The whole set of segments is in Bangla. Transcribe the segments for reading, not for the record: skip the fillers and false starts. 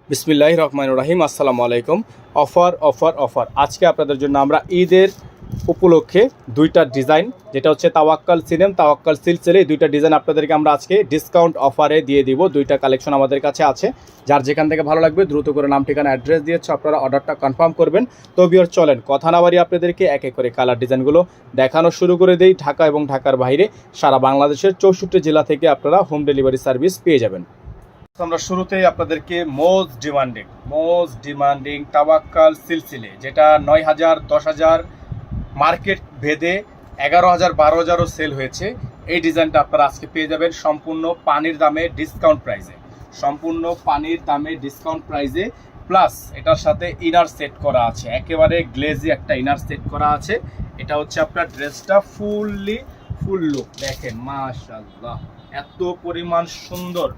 বিসমিল্লাহির রহমানির রহিম। আসসালামু আলাইকুম। অফার অফার অফার আজকে আপনাদের জন্য আমরা ঈদের উপলক্ষে দুইটা ডিজাইন, যেটা হচ্ছে তাওয়াক্কাল সিনেম, তাওয়াক্কাল সিলসিলে, এই দুইটা ডিজাইন আপনাদেরকে আমরা আজকে ডিসকাউন্ট অফারে দিয়ে দিব। দুইটা কালেকশন আমাদের কাছে আছে, যার যেখান থেকে ভালো লাগবে দ্রুত করে নাম ঠিকানা অ্যাড্রেস দিয়েছে আপনারা অর্ডারটা কনফার্ম করবেন। তো ভিউয়ার চলেন কথা না বাড়িয়ে আপনাদেরকে এক এক করে কালার ডিজাইনগুলো দেখানো শুরু করে দেই। ঢাকা এবং ঢাকার বাইরে সারা বাংলাদেশের 64 জেলা থেকে আপনারা হোম ডেলিভারি সার্ভিস পেয়ে যাবেন। আমরা শুরুতেই আপনাদেরকে মোস্ট ডিমান্ডিং তাওয়াক্কাল সিলসিলে, যেটা 9,000 10,000 মার্কেট ভেদে 11,000 12,000ও সেল হয়েছে। এই ডিজাইনটা আপনারা আজকে পেয়ে যাবেন সম্পূর্ণ পানির দামে ডিসকাউন্ট প্রাইজে, প্লাস এটার সাথে ইনার সেট করা আছে, একেবারে গ্লেজি একটা ইনার সেট করা আছে। এটা হচ্ছে আপনার ড্রেসটা ফুল লুক দেখেন, মাশাআল্লাহ এত পরিমাণ সুন্দর,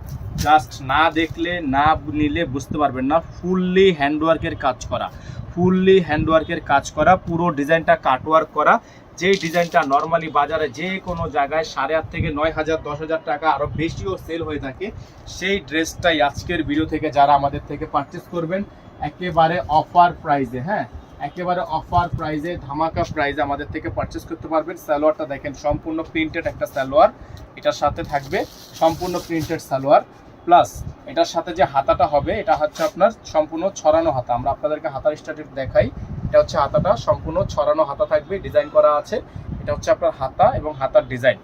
জাস্ট না দেখলে না নিলে বুঝতে পারবেন না। ফুললি হ্যান্ডওয়ার্কের কাজ করা, পুরো ডিজাইনটা কাটওয়ার্ক করা। যেই ডিজাইনটা নর্মালি বাজারে যে কোনো জায়গায় 8,500 থেকে 9,000 10,000 টাকা আরও বেশিও সেল হয়ে থাকে, সেই ড্রেসটাই আজকের ভিডিও থেকে যারা আমাদের থেকে পারচেস করবেন একেবারে অফার প্রাইজে, একেবারে অফার প্রাইজে, ধামাকা প্রাইজে আমাদের থেকে পারচেস করতে পারবেন। সালোয়ারটা দেখেন, সম্পূর্ণ প্রিন্টেড একটা সালোয়ার, এটার সাথে থাকবে সম্পূর্ণ প্রিন্টেড সালোয়ার, প্লাস এটার সাথে যে হাতাটা হবে এটা হচ্ছে আপনার সম্পূর্ণ ছড়ানো হাতা। আমরা আপনাদেরকে হাতার স্ট্যাটাস দেখাই। এটা হচ্ছে হাতাটা, সম্পূর্ণ ছড়ানো হাতা থাকবে, ডিজাইন করা আছে। এটা হচ্ছে আপনার হাতা এবং হাতার ডিজাইন,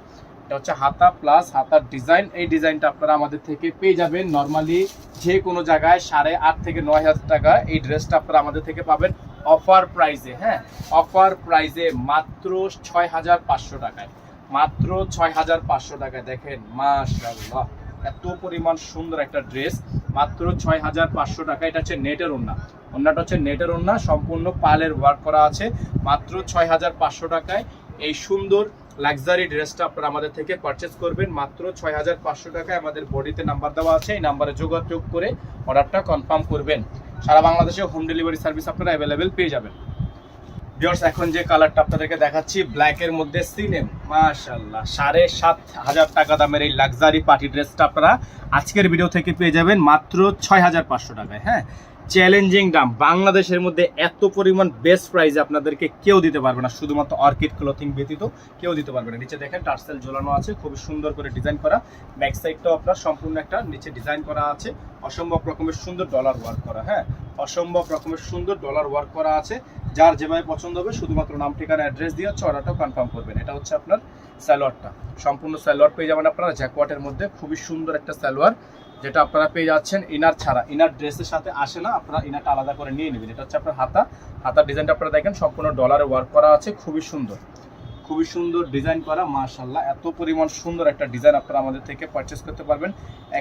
এটা হচ্ছে হাতা প্লাস হাতার ডিজাইন। এই ডিজাইনটা আপনারা আমাদের থেকে পেয়ে যাবেন নর্মালি যে কোনো জায়গায় 8,500 থেকে 9,000 টাকা। এই ড্রেসটা আপনারা আমাদের থেকে পাবেন অফার প্রাইজে, অফার প্রাইজে মাত্র 6,500 টাকায়, মাত্র 6,500 টাকায়। দেখেন মাশাআল্লাহ এত পরিমাণ সুন্দর একটা ড্রেস, মাত্র 6,500 টাকা। এটা হচ্ছে নেটের ওড়নাটা হচ্ছে নেটের ওড়না, সম্পূর্ণ পালের ওয়ার্ক করা আছে। মাত্র 6,500 টাকায় এই সুন্দর লাক্সারি ড্রেসটা আপনারা আমাদের থেকে পারচেস করবেন মাত্র 6,500 টাকায়। আমাদের বডিতে নাম্বার দেওয়া আছে, এই নাম্বারে যোগাযোগ করে অর্ডারটা কনফার্ম করবেন। সারা বাংলাদেশে হোম ডেলিভারি সার্ভিস আপনারা অ্যাভেলেবেল পেয়ে যাবেন। ভিউয়ার্স, এখন যে কালারটা আপনাদেরকে দেখাচ্ছি ব্ল্যাকের মধ্যে সিনেম, মাশাআল্লাহ 7,500 টাকা দামের এই লাক্সারি পার্টি ড্রেসটা আপনারা আজকের ভিডিও থেকে পেয়ে যাবেন মাত্র 6,500 টাকায়। চ্যালেঞ্জিং দাম, বাংলাদেশের মধ্যে এত পরিমাণ বেস্ট প্রাইসে আপনাদেরকে কেউ দিতে পারবে না, শুধুমাত্র অর্কিড ক্লথিং ব্যতীত কেউ দিতে পারবে না। নিচে দেখেন টার্সেল ঝোলানো আছে, খুবই সুন্দর করে ডিজাইন করা। ব্যাক সাইডটাও আপনার সম্পূর্ণ একটা নিচে ডিজাইন করা আছে, অসম্ভব রকমের সুন্দর ডলার ওয়ার্ক করা, অসম্ভব রকমের সুন্দর ডলার ওয়ার্ক করা আছে। যার যেভাবে পছন্দ হবে শুধুমাত্র নাম ঠিকানা অ্যাড্রেস দিয়ে হচ্ছে অর্ডারটাও কনফার্ম করবেন। এটা হচ্ছে আপনার সালোয়ারটা, সম্পূর্ণ সালোয়ার পেয়ে যাবেন আপনারা জ্যাকওয়াটের মধ্যে, খুবই সুন্দর একটা সালোয়ার, যেটা আপনারা পেয়ে যাচ্ছেন ইনার ছাড়া। ইনার ড্রেসের সাথে আসে না, আপনারা ইনারটা আলাদা করে নিয়ে নেবেন। এটা হচ্ছে আপনার হাতার ডিজাইনটা আপনারা দেখেন সম্পূর্ণ ডলারে ওয়ার্ক করা আছে, খুবই সুন্দর ডিজাইন করা। মাশাআল্লাহ এত পরিমাণ সুন্দর একটা ডিজাইন আপনারা আমাদের থেকে পারচেস করতে পারবেন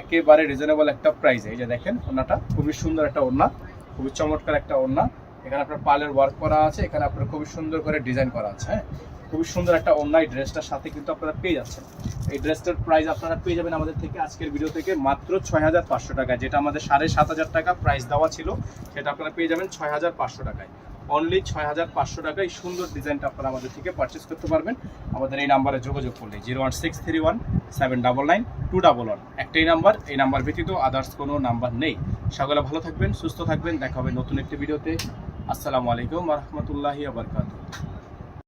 একেবারে রিজনেবল একটা প্রাইসে। এই যে দেখেন ওড়নাটা, খুবই সুন্দর একটা ওড়না, খুবই চমৎকার একটা ওড়না। এখানে আপনার পালের ওয়ার্ক করা আছে, এখানে আপনার খুবই সুন্দর করে ডিজাইন করা আছে, খুবই সুন্দর একটা ওড়না এই ড্রেসটার সাথে কিন্তু আপনারা পেয়ে যাচ্ছেন। এই ড্রেসটার প্রাইস আপনারা পেয়ে যাবেন আমাদের থেকে আজকের ভিডিও থেকে মাত্র 6,500 টাকায়, যেটা আমাদের 7,500 টাকা প্রাইস দেওয়া ছিল, সেটা আপনারা পেয়ে যাবেন 6,500 টাকায়, অনলি 6,500 টাকায়। সুন্দর ডিজাইনটা আপনারা আমাদের থেকে পারচেস করতে পারবেন আমাদের এই নাম্বারে যোগাযোগ করলে 01631799211। একটাই নাম্বার, এই নাম্বার ব্যতীত আদার্স কোনো নাম্বার নেই। সকলে ভালো থাকবেন, সুস্থ থাকবেন, দেখা হবে নতুন একটি ভিডিওতে। আসসালামু আলাইকুম ওয়া রাহমাতুল্লাহি ওয়া বারাকাতুহু।